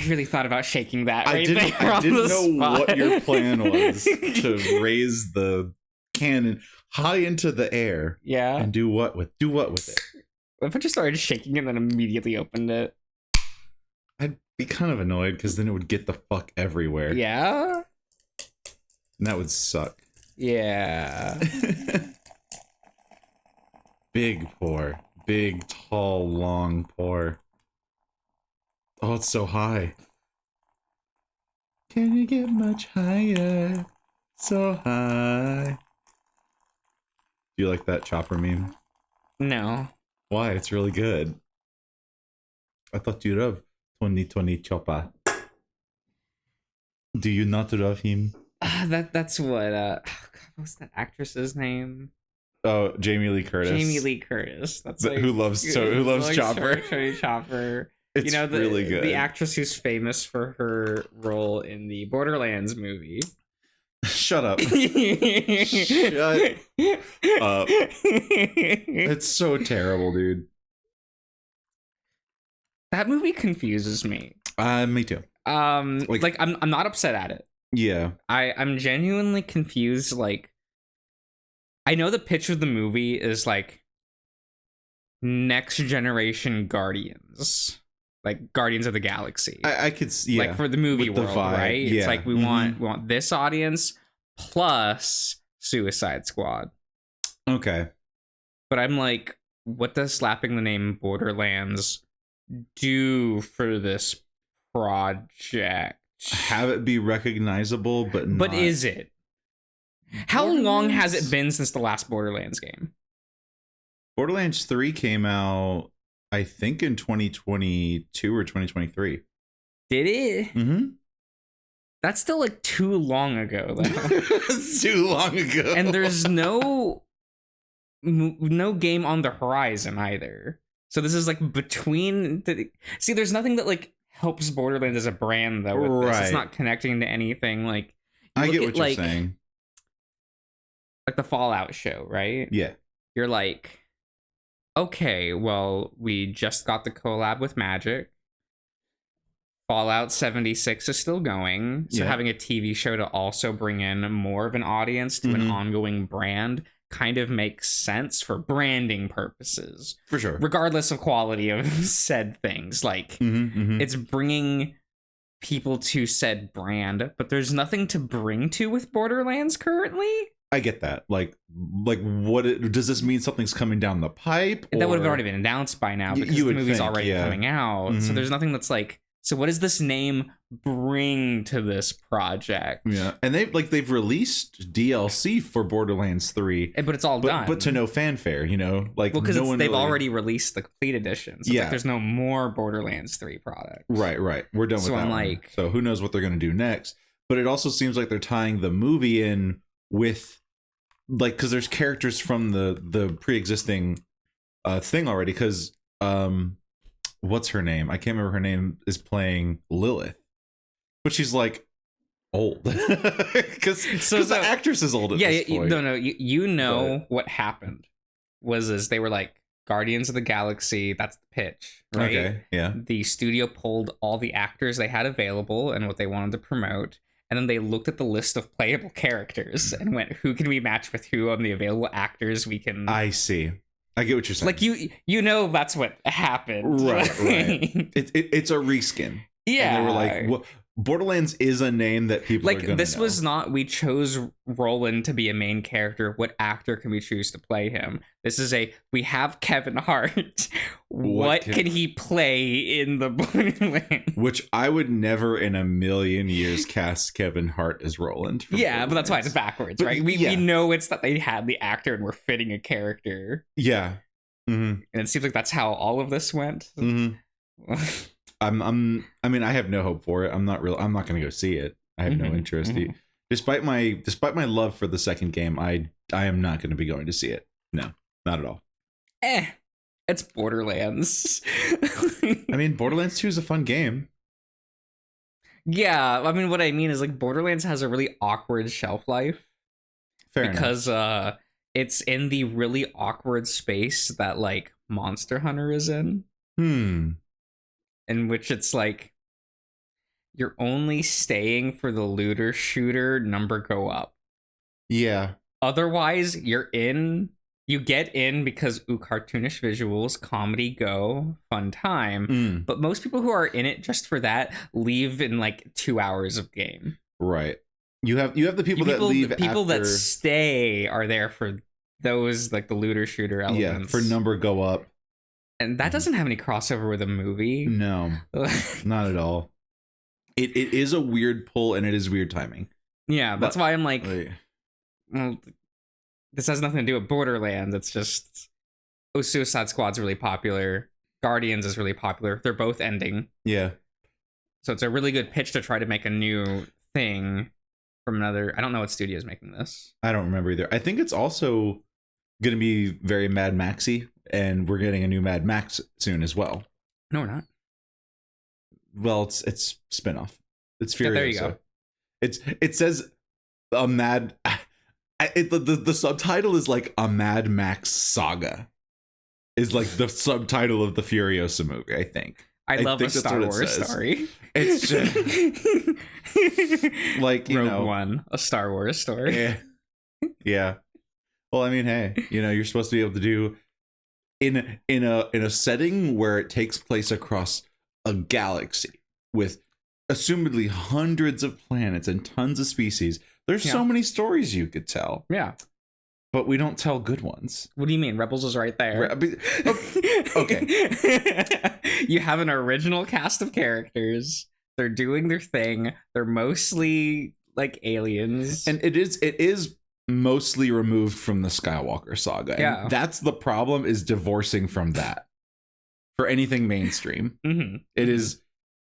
I really thought about shaking that. I didn't know what your plan was to raise the cannon high into the air. Yeah. And do what with it? If I just started shaking and then immediately opened it? I'd be kind of annoyed because then it would get the fuck everywhere. Yeah? And that would suck. Yeah. Big pour. Big, tall, long pour. Oh, it's so high. Can you get much higher? So high. Do you like that chopper meme? No. Why? It's really good. I thought you love 2020 chopper. Do you not love him? That's what what's that actress's name? Oh, Jamie Lee Curtis. Jamie Lee Curtis. That's like, who loves Chopper. Chopper. It's really good. The actress who's famous for her role in the Borderlands movie. Shut up. Shut up. It's so terrible, dude. That movie confuses me. Me too. Like I'm not upset at it. Yeah. I'm genuinely confused. Like, I know the pitch of the movie is like next generation Guardians, like Guardians of the Galaxy. I could see, like for the movie with world, the vibe, right? yeah. It's like we want this audience plus Suicide Squad. Okay. But I'm like, what does slapping the name Borderlands do for this project? Have it be recognizable, but not. But is it? How long has it been since the last Borderlands game? Borderlands 3 came out, I think, in 2022 or 2023. Did it? Mm-hmm. That's still like too long ago, though. It's too long ago. And there's no game on the horizon either. So this is like between see, there's nothing that like helps Borderlands as a brand though with this. It's not connecting to anything. Like, I get what you're saying. Like the Fallout show, right? Yeah. You're like, okay, well, we just got the collab with Magic. Fallout 76 is still going. So having a TV show to also bring in more of an audience to an ongoing brand kind of makes sense for branding purposes. For sure. Regardless of quality of said things. Like, it's bringing people to said brand, but there's nothing to bring to with Borderlands currently. I get that. Like what does this mean? Something's coming down the pipe? That would have already been announced by now because the movie's already coming out. So there's nothing that's like, so what does this name bring to this project? Yeah, and they've released DLC for Borderlands 3, but it's all done. But to no fanfare, you know, like because they've already released the complete edition. So like there's no more Borderlands 3 product. Right. We're done with that. I'm like, so who knows what they're gonna do next? But it also seems like they're tying the movie in with, like, because there's characters from the pre-existing thing already. Because what's her name? I can't remember her name. Is playing Lilith, but she's like old because the actress is old at this point. No, you know what happened was they were like Guardians of the Galaxy. That's the pitch, right? Okay, yeah. The studio pulled all the actors they had available and what they wanted to promote, and then they looked at the list of playable characters and went, "Who can we match with who on the available actors we can?" I see. I get what you're saying. Like you know that's what happened. Right. It's a reskin. Yeah. And they were like, well, Borderlands is a name that people are gonna this know. was not, we chose Roland to be a main character. What actor can we choose to play him? This is we have Kevin Hart. What can he play in the Borderlands? Which I would never in a million years cast Kevin Hart as Roland. Yeah, but that's why it's backwards, right? We know it's that they had the actor and we're fitting a character. Yeah. And it seems like that's how all of this went. I mean, I have no hope for it. I'm not going to go see it. I have no interest. Despite my love for the second game, I am not going to be going to see it. No, not at all. It's Borderlands. I mean, Borderlands 2 is a fun game. Yeah, I mean, what I mean is like Borderlands has a really awkward shelf life. Fair because enough. It's in the really awkward space that like Monster Hunter is in. In which it's like you're only staying for the looter shooter number go up. Yeah. Otherwise, you're in. You get in because cartoonish visuals, comedy go, fun time. But most people who are in it just for that leave in like 2 hours of game. Right. You have the people that leave. The people after... that stay are there for those, like the looter shooter elements. Yeah, for number go up. And that doesn't have any crossover with a movie. No, not at all. It is a weird pull, and it is weird timing. Yeah, that's why I'm like, well, this has nothing to do with Borderlands. It's just, Suicide Squad's really popular. Guardians is really popular. They're both ending. Yeah. So it's a really good pitch to try to make a new thing from another. I don't know what studio is making this. I don't remember either. I think it's also going to be very Mad Maxy, and we're getting a new Mad Max soon as well. No, we're not. Well, it's spinoff. It's Furiosa. There you go. It says a Mad. The subtitle is like a Mad Max saga. Is like the subtitle of the Furiosa movie. I think. I love a Star Wars story. It's just like Rogue One, a Star Wars story. Yeah. Yeah. Well, I mean, hey, you're supposed to be able to do in a setting where it takes place across a galaxy with assumedly hundreds of planets and tons of species. There's so many stories you could tell. Yeah. But we don't tell good ones. What do you mean? Rebels is right there. Okay. You have an original cast of characters. They're doing their thing. They're mostly like aliens. And it is mostly removed from the Skywalker saga. Yeah. And that's the problem, is divorcing from that. For anything mainstream. Mm-hmm.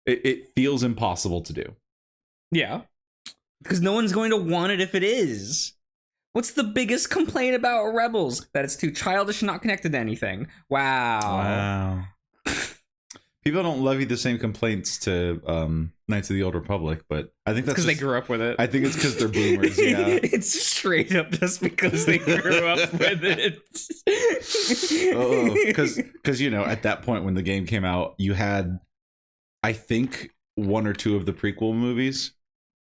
It feels impossible to do. Yeah. Because no one's going to want it if it is. What's the biggest complaint about Rebels? That it's too childish and not connected to anything. Wow. People don't levy the same complaints to Knights of the Old Republic, but I think that's because they grew up with it. I think it's because they're boomers, yeah. It's straight up just because they grew up with it. Because at that point when the game came out, you had, I think, 1 or 2 of the prequel movies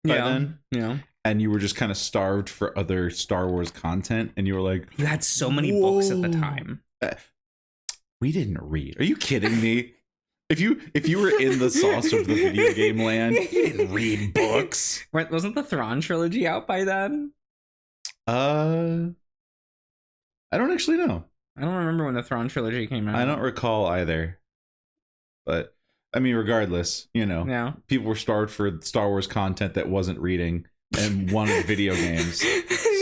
by then. Yeah. And you were just kind of starved for other Star Wars content, and you were like, you had so many books at the time. We didn't read. Are you kidding me? If you were in the sauce of the video game land, you didn't read books. Right? Wasn't the Thrawn trilogy out by then? I don't actually know. I don't remember when the Thrawn trilogy came out. I don't recall either. But I mean, regardless, people were starved for Star Wars content that wasn't reading and wanted video games.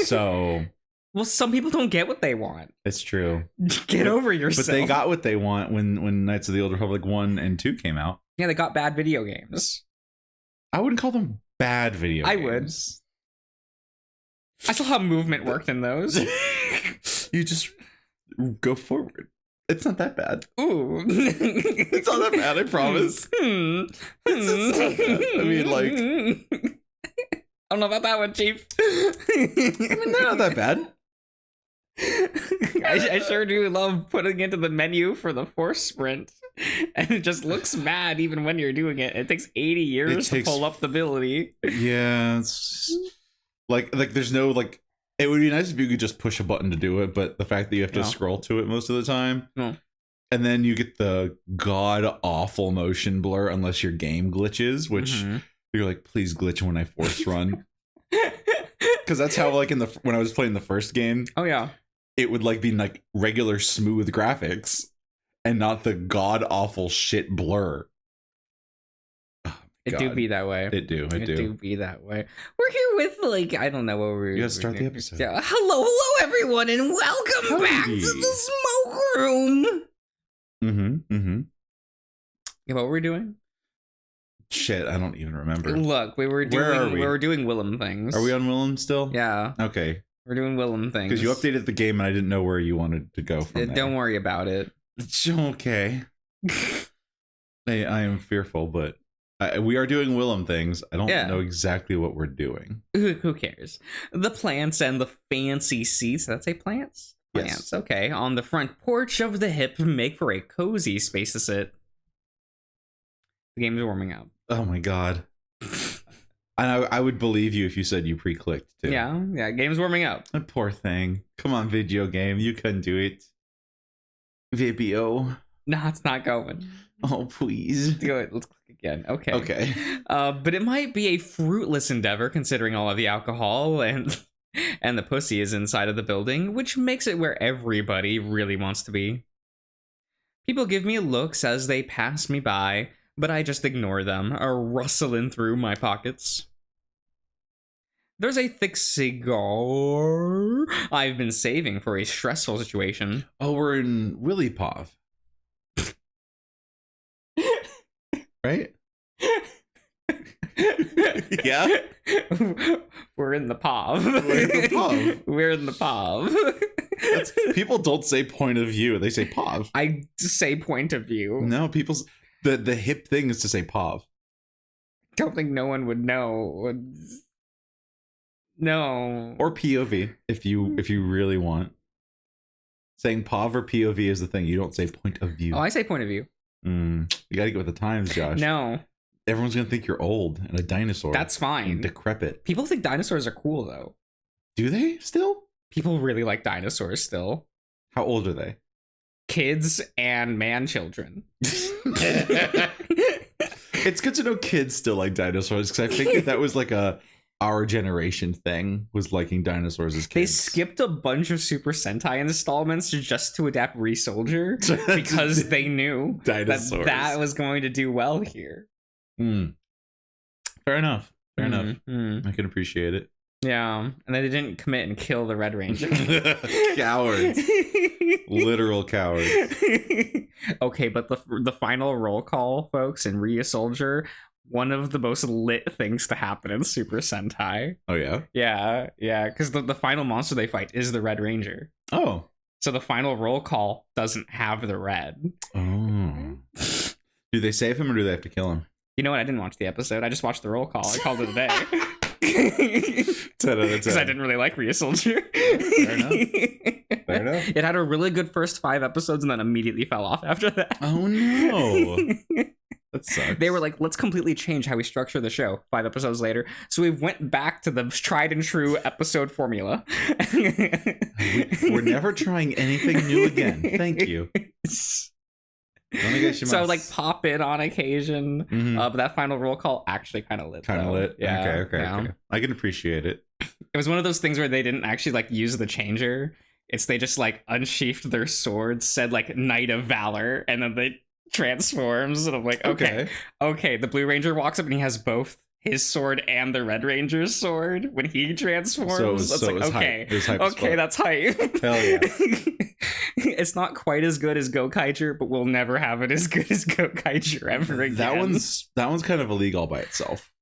So, well, some people don't get what they want. It's true. Get over yourself. But they got what they want when Knights of the Old Republic 1 and 2 came out. Yeah, they got bad video games. I wouldn't call them bad video games. I saw how movement worked in those. You just go forward. It's not that bad. Ooh. It's not that bad, I promise. It's not bad. I mean, like... I don't know about that one, Chief. I mean, they're not that bad. I sure do love putting into the menu for the force sprint. And it just looks mad even when you're doing it. It takes 80 years to pull up the ability. Yeah. It's like there's no, like... It would be nice if you could just push a button to do it, but the fact that you have to scroll to it most of the time, and then you get the god-awful motion blur unless your game glitches, which you're like, please glitch when I force run. Because that's how, like, when I was playing the first game, it would like be like regular smooth graphics and not the god-awful shit blur. It do be that way. It do be that way. We're here with, like, I don't know what we're... You gotta start the episode. Yeah. Hello, everyone, and welcome back to the smoke room. Yeah, what were we doing? Shit, I don't even remember. Look, we were doing Willem things. Are we on Willem still? Yeah. Okay. We're doing Willem things. Because you updated the game and I didn't know where you wanted to go from there. Don't worry about it. It's okay. Hey, I am fearful, but... we are doing Willem things. I don't know exactly what we're doing. Who cares? The plants and the fancy seats. Did that say plants? Plants. Yes. Okay. On the front porch of the hip make for a cozy space to sit. The game is warming up. Oh my god. I would believe you if you said you pre-clicked too. Yeah, game's warming up. That poor thing. Come on, video game. You couldn't do it. Vibio. No, it's not going. Oh, please. Do it. Let's click again. Okay. But it might be a fruitless endeavor considering all of the alcohol and the pussy is inside of the building, which makes it where everybody really wants to be. People give me looks as they pass me by, but I just ignore them, rustling through my pockets. There's a thick cigar I've been saving for a stressful situation. Oh, we're in Willy Pov. Right? Yeah? We're in the Pov. We're in the Pov. We're in the Pov. People don't say point of view. They say Pov. I say point of view. No, people's... The hip thing is to say Pov. Don't think no one would know. No. Or POV, if you really want. Saying POV or POV is the thing. You don't say point of view. Oh, I say point of view. You gotta get with the times, Josh. No. Everyone's gonna think you're old and a dinosaur. That's fine. And decrepit. People think dinosaurs are cool, though. Do they still? People really like dinosaurs still. How old are they? Kids and man-children. It's good to know kids still like dinosaurs, because I think that was like our generation thing, was liking dinosaurs as kids. They skipped a bunch of Super Sentai installments just to adapt Re-Soldier because they knew dinosaurs. that was going to do well here. Fair enough. I can appreciate it. Yeah, and they didn't commit and kill the Red Ranger. Cowards. Literal cowards. Okay, but the final roll call, folks, in Re-Soldier, one of the most lit things to happen in Super Sentai. Oh, yeah? Yeah, because the final monster they fight is the Red Ranger. Oh. So the final roll call doesn't have the red. Oh. Do they save him or do they have to kill him? You know what? I didn't watch the episode. I just watched the roll call. I called it a day. 10 out of 10. Because I didn't really like Re-Soldier. Fair enough. Fair enough. It had a really good first 5 episodes and then immediately fell off after that. Oh, no. That sucks. They were like, let's completely change how we structure the show 5 episodes later. So we went back to the tried and true episode formula. We're never trying anything new again. Thank you. Let me get you so like pop in on occasion. But that final roll call actually kind of lit. Yeah. Okay. I can appreciate it. It was one of those things where they didn't actually like use the changer. It's they just like unsheathed their swords, said like Knight of Valor, and then they transforms. And I'm like, okay. The Blue Ranger walks up and he has both his sword and the Red Ranger's sword when he transforms. That's hype. Hell yeah. It's not quite as good as Gokaiger, but we'll never have it as good as Gokaiger ever again. That one's kind of a league all by itself.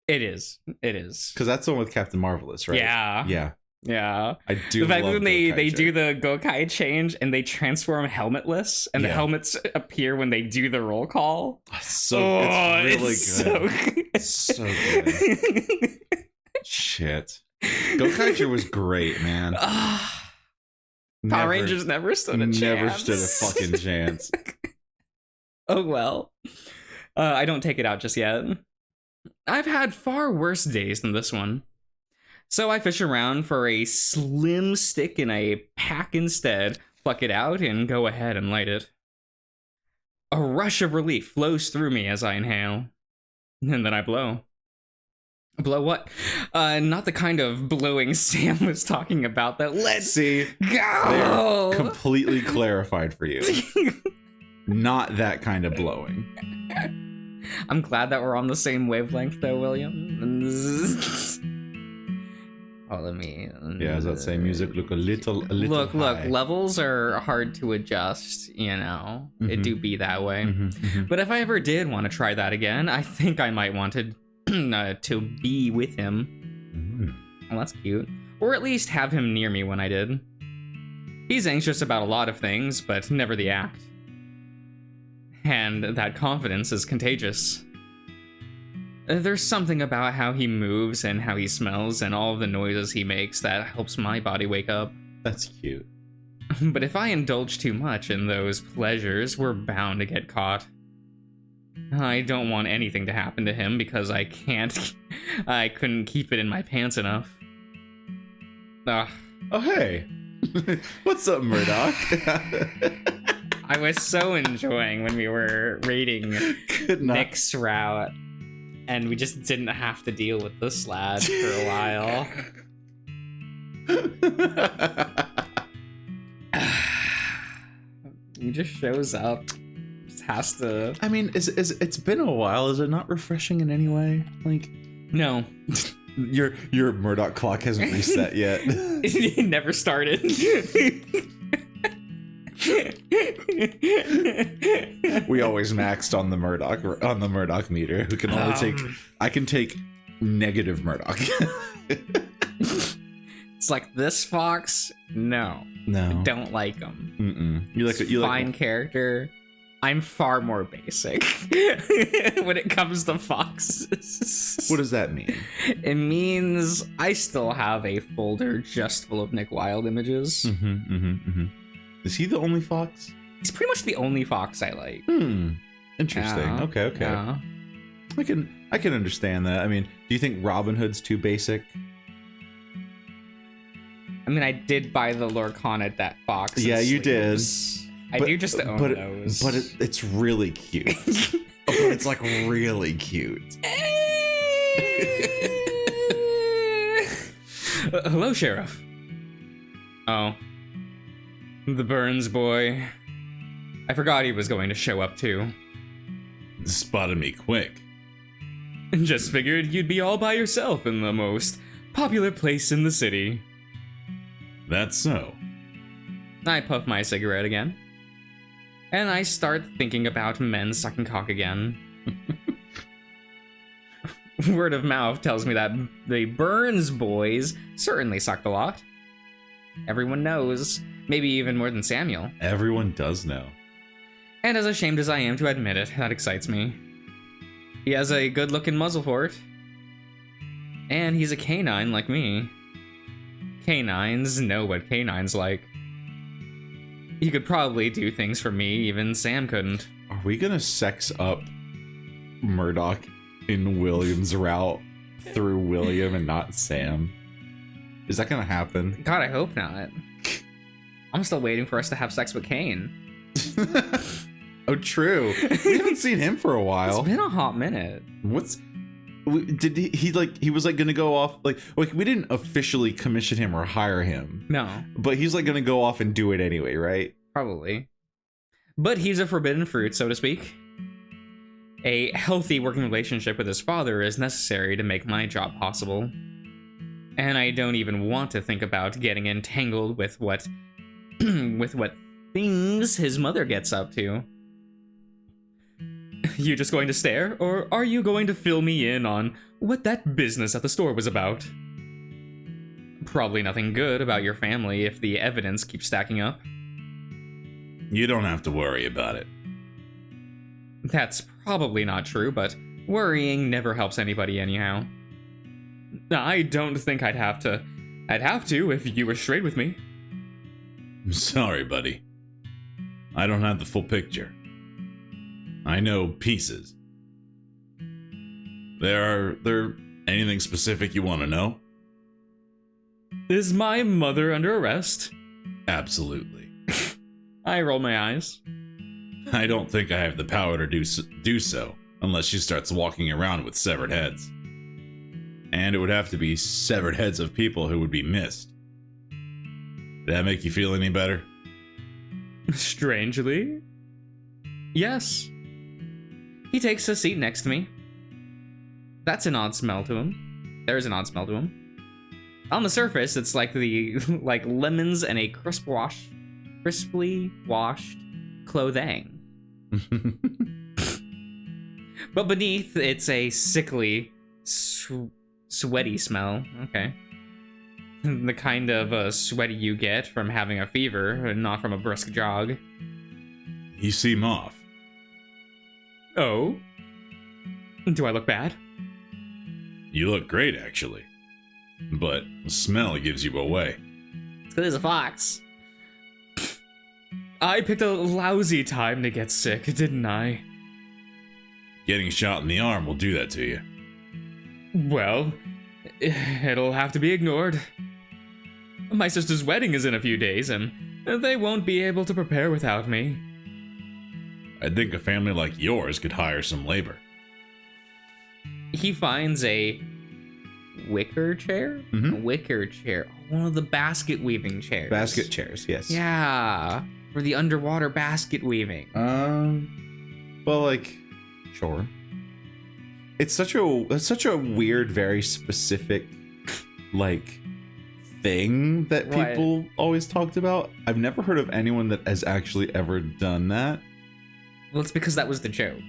It is. Because that's the one with Captain Marvelous, right? Yeah. I do. The fact that when they do the Gokai change and they transform helmetless and the helmets appear when they do the roll call. It's really good. So good. So good. Shit. Gokaiger was great, man. Power Rangers never stood a chance. Never stood a fucking chance. Oh well. I don't take it out just yet. I've had far worse days than this one. So I fish around for a slim stick in a pack instead, pluck it out, and go ahead and light it. A rush of relief flows through me as I inhale. And then I blow. Blow what? Not the kind of blowing Sam was talking about that let's see go! Completely clarified for you. Not that kind of blowing. I'm glad that we're on the same wavelength though, William. Oh, let me... Yeah, as that same music look a little Look, high. levels are hard to adjust, you know. It do be that way. But if I ever did want to try that again, I think I might want to be with him. Well, that's cute. Or at least have him near me when I did. He's anxious about a lot of things, but never the act. And that confidence is contagious. There's something about how he moves and how he smells and all of the noises he makes that helps my body wake up. That's cute. But if I indulge too much in those pleasures, we're bound to get caught. I don't want anything to happen to him because I couldn't keep it in my pants enough. Ugh. Oh, hey. What's up, Murdoch? I was so enjoying when we were raiding Nick's route, and we just didn't have to deal with this lad for a while. He just shows up. Just has to. I mean, it's been a while. Is it not refreshing in any way? Like, no. Your Murdoch clock hasn't reset yet. It never started. We always maxed on the Murdoch meter. Who can only I can take negative Murdoch. It's like this fox. No, I don't like him. You fine like character. I'm far more basic when it comes to foxes. What does that mean? It means I still have a folder just full of Nick Wilde images. Is he the only fox? He's pretty much the only fox I like. Interesting. Yeah, Okay. Yeah. I can understand that. I mean, do you think Robin Hood's too basic? I mean, I did buy the Lorcan that fox. Yeah, you did. I do just own those. But it's really cute. But it's like really cute. Hello, Sheriff. Oh. The Burns boy. I forgot he was going to show up too. Spotted me quick. Just figured you'd be all by yourself in the most popular place in the city. That's so. I puff my cigarette again. And I start thinking about men sucking cock again. Word of mouth tells me that the Burns boys certainly sucked a lot. Everyone knows, maybe even more than Samuel. Everyone does know. And as ashamed as I am to admit it, that excites me. He has a good-looking muzzle for it. And he's a canine like me. Canines know what canines like. He could probably do things for me even Sam couldn't. Are we gonna sex up Murdoch in William's route through William and not Sam? Is that gonna happen? God, I hope not. I'm still waiting for us to have sex with Kane. Oh, true. We haven't seen him for a while. It's been a hot minute. Did he was like gonna go off like we didn't officially commission him or hire him. No. But he's like gonna go off and do it anyway, right? Probably. But he's a forbidden fruit, so to speak. A healthy working relationship with his father is necessary to make my job possible. And I don't even want to think about getting entangled with what things his mother gets up to. You just going to stare, or are you going to fill me in on what that business at the store was about? Probably nothing good about your family if the evidence keeps stacking up. You don't have to worry about it. That's probably not true, but worrying never helps anybody anyhow. I don't think I'd have to if you were straight with me. I'm sorry, buddy. I don't have the full picture. I know pieces. There anything specific you want to know? Is my mother under arrest? Absolutely. I roll my eyes. I don't think I have the power to do so unless she starts walking around with severed heads. And it would have to be severed heads of people who would be missed. Did that make you feel any better? Strangely, yes. He takes a seat next to me. That's an odd smell to him. There's an odd smell to him. On the surface, it's like lemons and a crisply washed clothing. But beneath, it's a sickly, sweaty smell. Okay. The kind of sweaty you get from having a fever, and not from a brisk jog. You seem off. Oh? Do I look bad? You look great, actually. But the smell gives you away. It's because he's a fox. I picked a lousy time to get sick, didn't I? Getting shot in the arm will do that to you. Well, it'll have to be ignored. My sister's wedding is in a few days, and they won't be able to prepare without me. I think a family like yours could hire some labor. He finds a wicker chair? Mm-hmm. A wicker chair. One of the basket weaving chairs. Basket chairs, yes. Yeah. For the underwater basket weaving. Well, like, sure. It's such a weird, very specific, like, thing that people always talked about. I've never heard of anyone that has actually ever done that. Well, it's because that was the joke.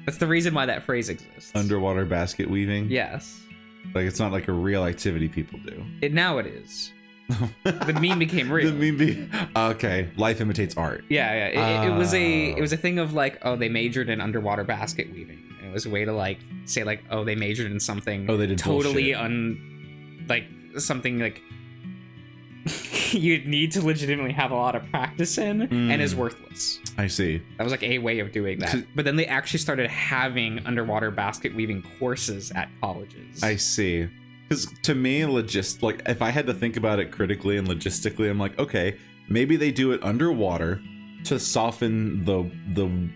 That's the reason why that phrase exists. Underwater basket weaving? Yes. Like, it's not like a real activity people do. Now it is. The meme became real. Okay, life imitates art. Yeah. It was a thing of like, oh, they majored in underwater basket weaving. And it was a way to like say like, oh, they majored in something. Oh, they did totally bullshit. like something like you'd need to legitimately have a lot of practice in and is worthless. I see. That was like a way of doing that. But then they actually started having underwater basket weaving courses at colleges. I see. Because to me, like, if I had to think about it critically and logistically, I'm like, okay, maybe they do it underwater to soften the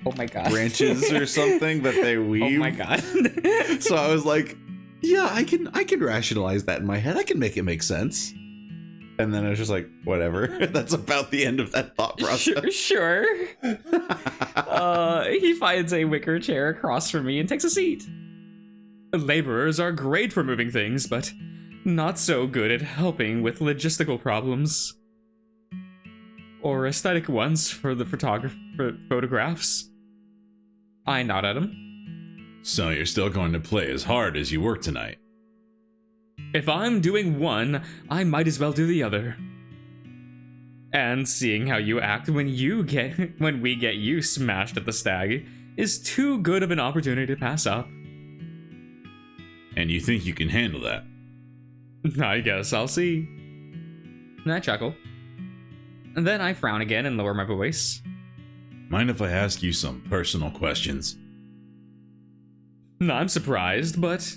oh my god branches or something that they weave. Oh my god. So I was like, yeah, I can rationalize that in my head. I can make it make sense. And then I was just like, whatever. That's about the end of that thought process. Sure. He finds a wicker chair across from me and takes a seat. Laborers are great for moving things, but not so good at helping with logistical problems. Or aesthetic ones for the photographs. I nod at him. So you're still going to play as hard as you work tonight? If I'm doing one, I might as well do the other. And seeing how you act when we get you smashed at the stag is too good of an opportunity to pass up. And you think you can handle that? I guess I'll see. And I chuckle. And then I frown again and lower my voice. Mind if I ask you some personal questions? I'm surprised, but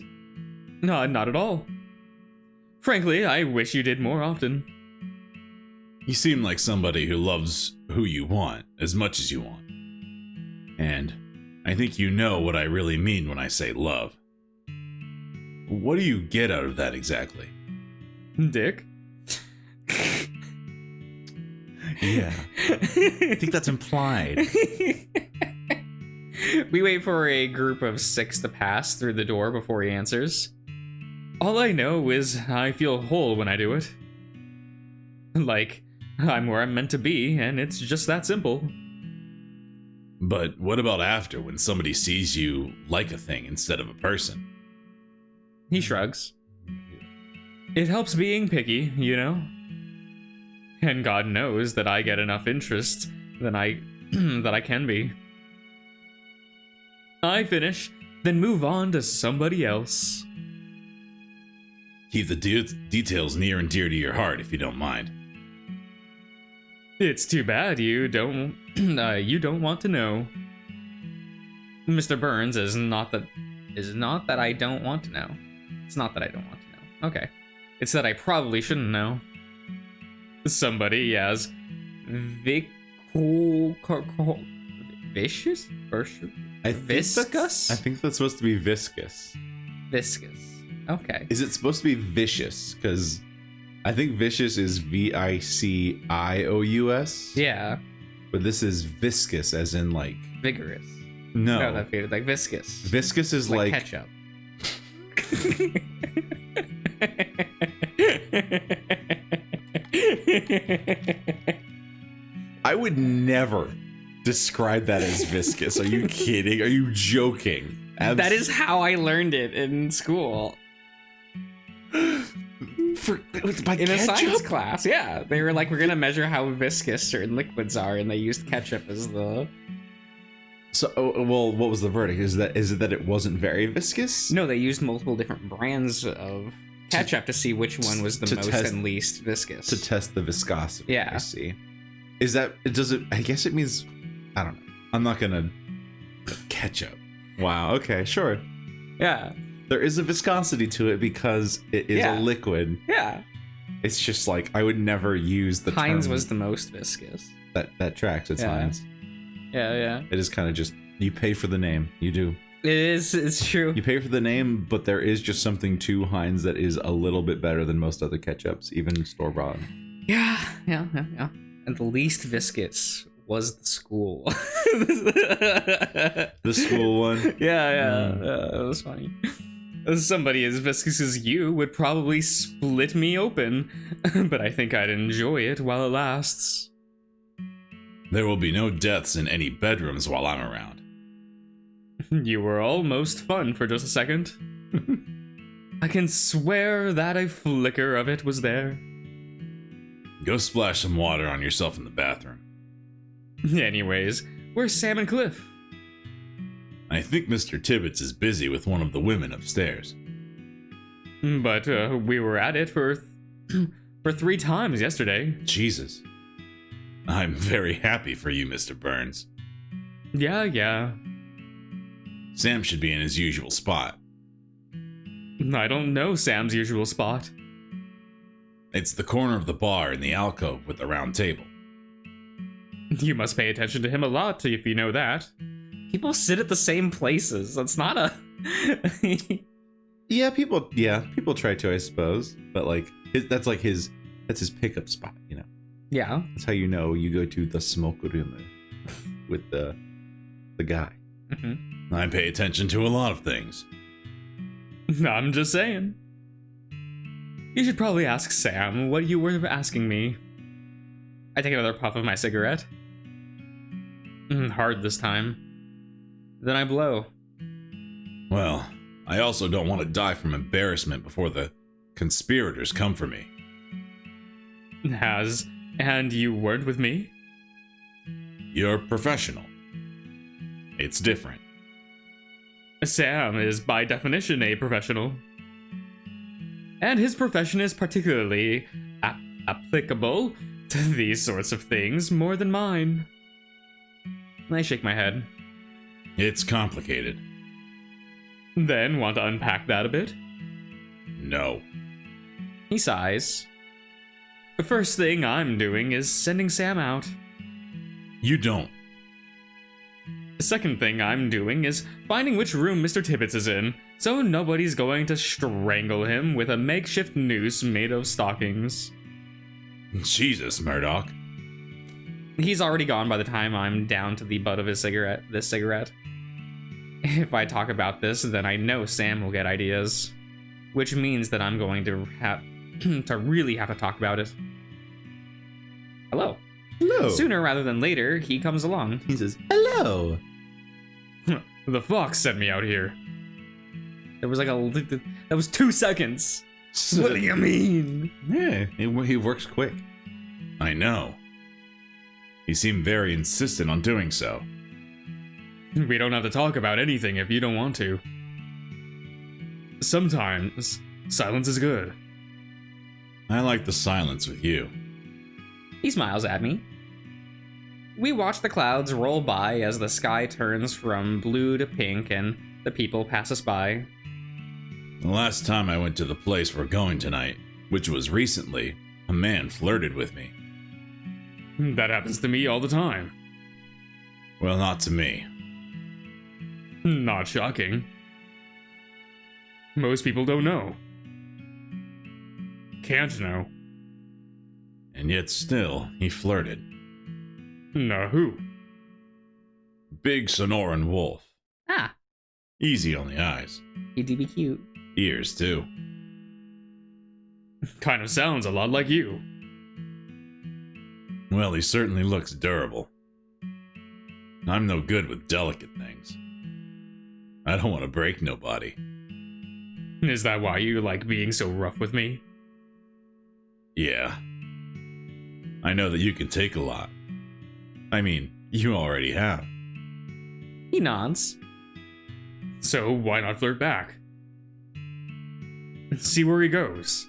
no, not at all. Frankly, I wish you did more often. You seem like somebody who loves who you want as much as you want. And I think you know what I really mean when I say love. What do you get out of that exactly? Dick? Yeah. I think that's implied. We wait for a group of 6 to pass through the door before he answers. All I know is I feel whole when I do it. Like, I'm where I'm meant to be, and it's just that simple. But what about after, when somebody sees you like a thing instead of a person? He shrugs. It helps being picky, you know? And God knows that I get enough interest that I can be. I finish, then move on to somebody else. Keep the details near and dear to your heart, if you don't mind. It's too bad you don't want to know. Mr. Burns is not that I don't want to know. It's not that I don't want to know. Okay. It's that I probably shouldn't know. Somebody has viscous? Viscous? I think that's supposed to be viscous. Viscous. Okay. Is it supposed to be vicious? Because I think vicious is VICIOUS. Yeah. But this is viscous, as in like vigorous. No, that faded like viscous. Viscous is like ketchup. I would never describe that as viscous. Are you kidding? Are you joking? That is how I learned it in school. In a science class, yeah. They were like, we're gonna measure how viscous certain liquids are, and they used ketchup as the... So, well, what was the verdict? Is it that it wasn't very viscous? No, they used multiple different brands of ketchup to see which one was the most and least viscous. To test the viscosity. Yeah. I see. I guess it means, I don't know. I'm not gonna ketchup. Wow. Okay, sure. Yeah. There is a viscosity to it because it is a liquid. Yeah. It's just like I would never use the Heinz term was the most viscous. That tracks. It's Heinz. Yeah. It is kind of just you pay for the name. You do. It is. It's true. You pay for the name, but there is just something to Heinz that is a little bit better than most other ketchups, even store bought. Yeah. And the least viscous was the school. The school one. Yeah, it was funny. Somebody as viscous as you would probably split me open, but I think I'd enjoy it while it lasts. There will be no deaths in any bedrooms while I'm around. You were almost fun for just a second. I can swear that a flicker of it was there. Go splash some water on yourself in the bathroom. Anyways, where's Sam and Cliff? I think Mr. Tibbets is busy with one of the women upstairs. But we were at it for 3 times yesterday. Jesus. I'm very happy for you, Mr. Burns. Yeah. Sam should be in his usual spot. I don't know Sam's usual spot. It's the corner of the bar in the alcove with the round table. You must pay attention to him a lot if you know that. People sit at the same places. That's not a... people try to, I suppose. But like that's his pickup spot, you know. Yeah. That's how you know you go to the smoke room with the guy. Mm-hmm. I pay attention to a lot of things. I'm just saying. You should probably ask Sam what you were asking me. I take another puff of my cigarette. Hard this time. Then I blow. Well, I also don't want to die from embarrassment before the conspirators come for me. And you weren't with me? You're professional. It's different. Sam is by definition a professional. And his profession is particularly applicable to these sorts of things more than mine. I shake my head. It's complicated. Then want to unpack that a bit? No. He sighs. The first thing I'm doing is sending Sam out. You don't. The second thing I'm doing is finding which room Mr. Tibbets is in, so nobody's going to strangle him with a makeshift noose made of stockings. Jesus, Murdoch. He's already gone by the time I'm down to the butt of this cigarette. If I talk about this, then I know Sam will get ideas. Which means that I'm going to have to really have to talk about it. Hello. Sooner rather than later, he comes along. He says, hello. The fox sent me out here. There was that was 2 seconds. What do you mean? Yeah, he works quick. I know. He seemed very insistent on doing so. We don't have to talk about anything if you don't want to. Sometimes, silence is good. I like the silence with you. He smiles at me. We watch the clouds roll by as the sky turns from blue to pink and the people pass us by. The last time I went to the place we're going tonight, which was recently, a man flirted with me. That happens to me all the time. Well, not to me. Not shocking. Most people don't know. Can't know. And yet still, he flirted. No, who? Big Sonoran wolf. Ah. Easy on the eyes. He do be cute. Ears, too. Kind of sounds a lot like you. Well, he certainly looks durable. I'm no good with delicate things. I don't want to break nobody. Is that why you like being so rough with me? Yeah. I know that you can take a lot. I mean, you already have. He nods. So why not flirt back? See where he goes.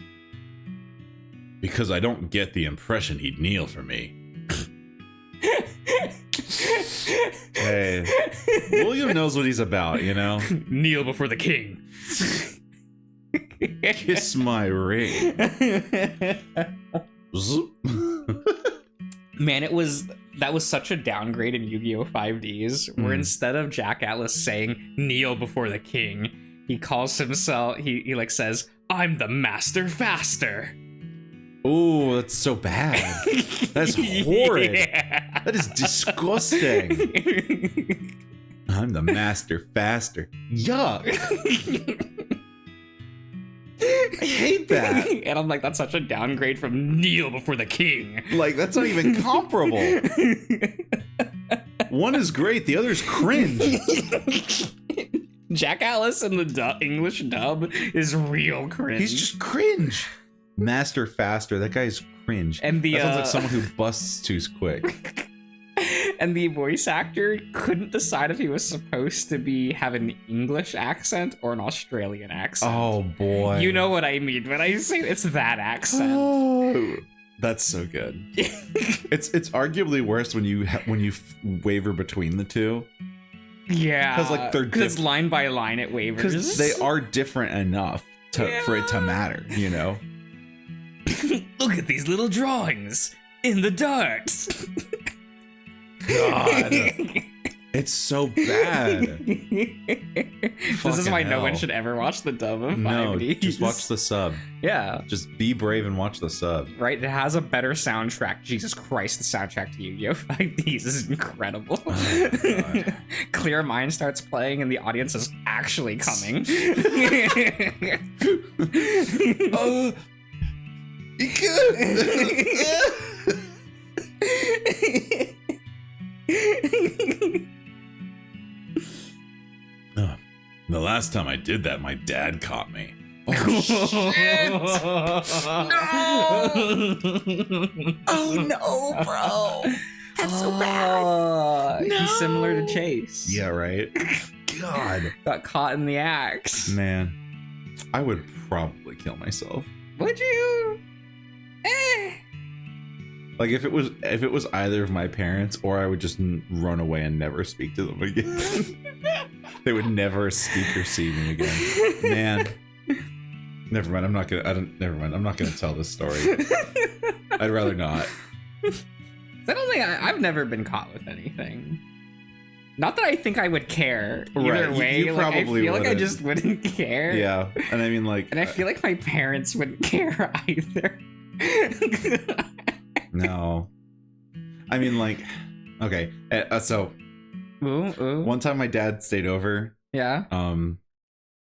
Because I don't get the impression he'd kneel for me. Hey, William knows what he's about, you know? Kneel before the king. Kiss my ring. Man, that was such a downgrade in Yu-Gi-Oh! 5Ds, where instead of Jack Atlas saying kneel before the king, he calls himself, he like says, "I'm the Master Faster." Oh, that's so bad. That's horrid. Yeah. That is disgusting. I'm the Master Faster. Yuck. I hate that. And I'm like, that's such a downgrade from kneel before the king. Like, that's not even comparable. One is great, the other's cringe. Jack Alice in the English dub is real cringe. He's just cringe. Master Faster, that guy's cringe. And that sounds like someone who busts too quick. And the voice actor couldn't decide if he was supposed to have an English accent or an Australian accent. Oh boy. You know what I mean when I say it's that accent. Oh, that's so good. It's arguably worse when you waver between the two. Yeah. Because line by line it wavers. Because they are different enough for it to matter, you know? Look at these little drawings in the darts. God, it's so bad. This is why no one should ever watch the dub of 5D. No, just watch the sub. Yeah. Just be brave and watch the sub. Right, it has a better soundtrack. Jesus Christ, the soundtrack to Yu-Gi-Oh! 5Ds is incredible. Oh, Clear Mind starts playing and the audience is actually coming. The last time I did that, my dad caught me. Oh, shit! No! Oh, no, bro! That's so bad! No! He's similar to Chase. Yeah, right? God. Got caught in the axe. Man, I would probably kill myself. Would you? Like, if it was either of my parents, or I would just run away and never speak to them again. They would never speak or see me again. Man. Never mind. I'm not gonna tell this story. I'd rather not. I don't think I've never been caught with anything. Not that I think I would care either way. You probably I feel wouldn't. like I just wouldn't care. Yeah, and I mean, like, and I feel like my parents wouldn't care either. No, I mean, like, okay, so one time my dad stayed over. Yeah.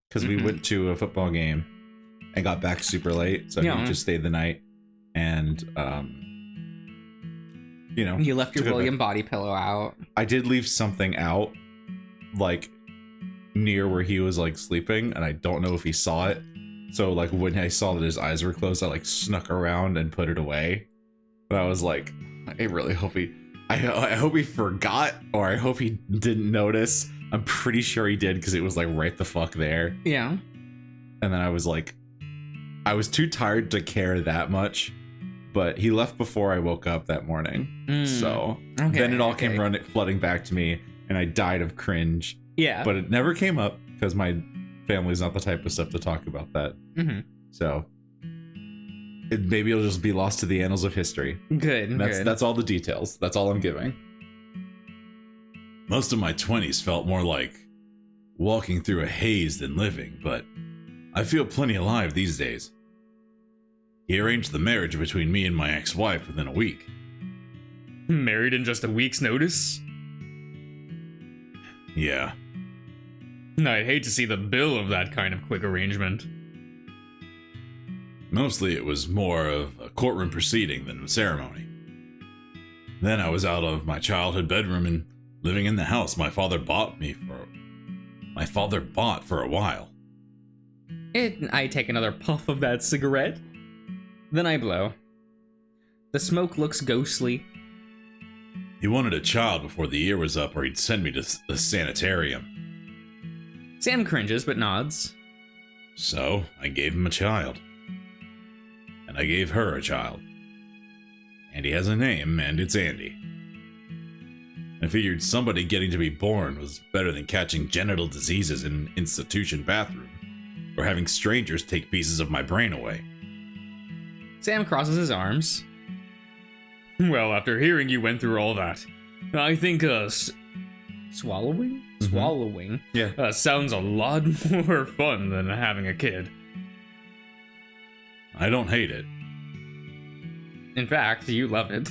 Because we went to a football game and got back super late, so he just stayed the night, and you know, you left your William body pillow out. I did leave something out, like near where he was like sleeping, and I don't know if he saw it. So like when I saw that his eyes were closed, I like snuck around and put it away. But I was like, I really hope I hope he forgot, or I hope he didn't notice. I'm pretty sure he did, because it was like right the fuck there. Yeah. And then I was like, I was too tired to care that much, but he left before I woke up that morning. So then it all came flooding back to me, and I died of cringe. Yeah. But it never came up, because my family's not the type of stuff to talk about that. So maybe it'll just be lost to the annals of history. Good. That's all the details. That's all I'm giving. Most of my 20s felt more like walking through a haze than living, but I feel plenty alive these days. He arranged the marriage between me and my ex-wife within a week. Married in just a week's notice? Yeah. I'd hate to see the bill of that kind of quick arrangement. Mostly it was more of a courtroom proceeding than a ceremony. Then I was out of my childhood bedroom and living in the house my father bought for a while. I take another puff of that cigarette. Then I blow. The smoke looks ghostly. He wanted a child before the year was up, or he'd send me to the sanitarium. Sam cringes but nods. So I gave him a child. And I gave her a child. And he has a name, and it's Andy. I figured somebody getting to be born was better than catching genital diseases in an institution bathroom, or having strangers take pieces of my brain away. Sam crosses his arms. Well, after hearing you went through all that, I think, Swallowing? Mhm. Swallowing. Yeah. Sounds a lot more fun than having a kid. I don't hate it. In fact, you love it.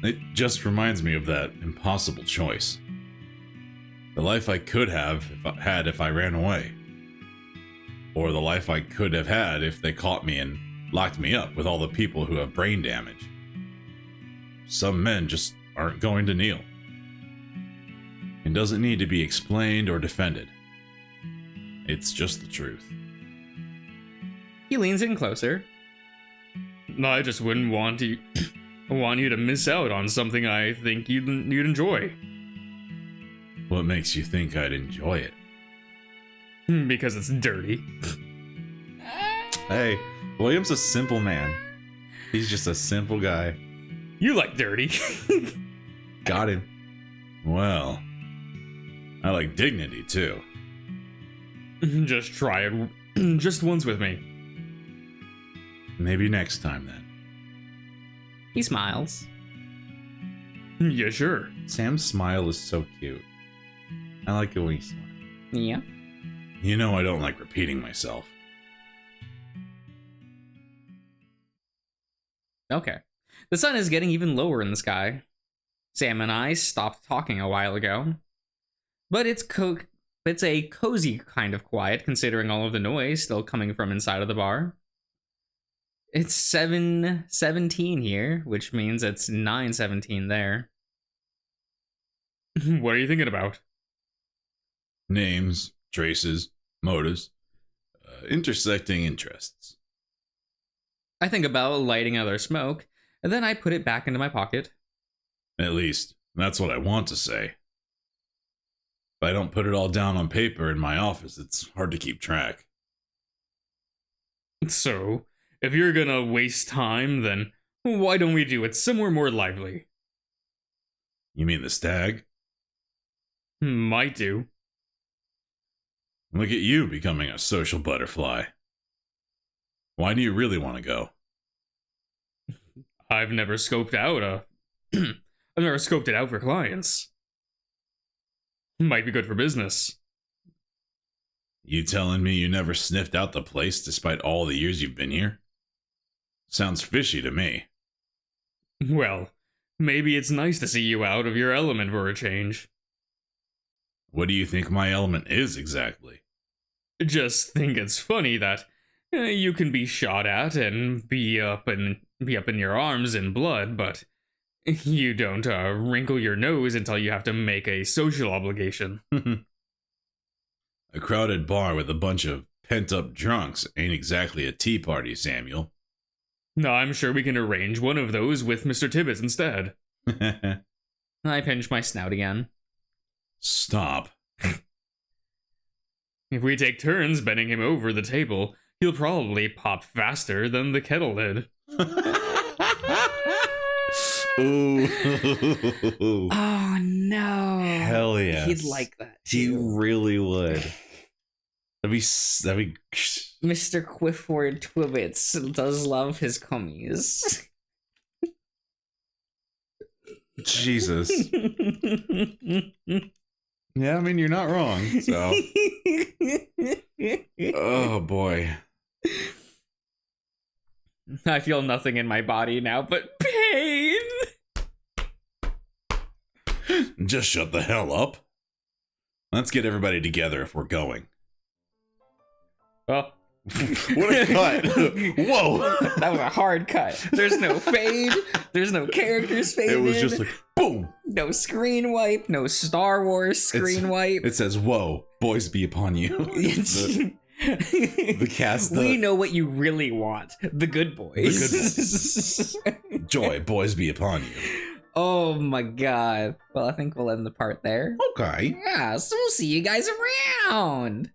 It just reminds me of that impossible choice. The life I could have if I ran away. Or the life I could have had if they caught me and locked me up with all the people who have brain damage. Some men just aren't going to kneel. It doesn't need to be explained or defended. It's just the truth. He leans in closer. I just wouldn't want you to miss out on something I think you'd enjoy. What makes you think I'd enjoy it? Because it's dirty. Hey, William's a simple man. He's just a simple guy. You like dirty. Got him. Well, I like dignity too. Just try it just once with me. Maybe next time then. He smiles. Yeah, sure. Sam's smile is so cute. I like it when he smiles. Yeah. You know I don't like repeating myself. Okay. The sun is getting even lower in the sky. Sam and I stopped talking a while ago. But it's a cozy kind of quiet, considering all of the noise still coming from inside of the bar. It's 7:17 here, which means it's 9:17 there. What are you thinking about? Names, traces, motives, intersecting interests. I think about lighting another smoke, and then I put it back into my pocket. At least, that's what I want to say. If I don't put it all down on paper in my office, it's hard to keep track. So, if you're gonna waste time, then why don't we do it somewhere more lively? You mean the stag? Might do. Look at you becoming a social butterfly. Why do you really want to go? I've never scoped it out for clients. Might be good for business. You telling me you never sniffed out the place despite all the years you've been here? Sounds fishy to me. Well, maybe it's nice to see you out of your element for a change. What do you think my element is exactly? Just think it's funny that you can be shot at and be up in your arms in blood, but you don't wrinkle your nose until you have to make a social obligation. A crowded bar with a bunch of pent-up drunks ain't exactly a tea party, Samuel. No, I'm sure we can arrange one of those with Mr. Tibbets instead. I pinch my snout again. Stop. If we take turns bending him over the table, he'll probably pop faster than the kettle did. Ooh. Oh no. Hell yes. He'd like that. He Too. really would. That'd be Mr. Quifford Twibbits does love his cummies. Jesus. Yeah, I mean, you're not wrong. So. Oh boy. I feel nothing in my body now but pain. Just shut the hell up. Let's get everybody together if we're going. Oh. What a cut. Whoa. That was a hard cut. There's no fade. There's no characters faded. It was just like, boom. No screen wipe. No Star Wars screen wipe. It says, whoa, boys be upon you. The cast. We know what you really want. The good boys. Joy, boys be upon you. Oh my god. Well, I think we'll end the part there. Okay. Yeah, so we'll see you guys around.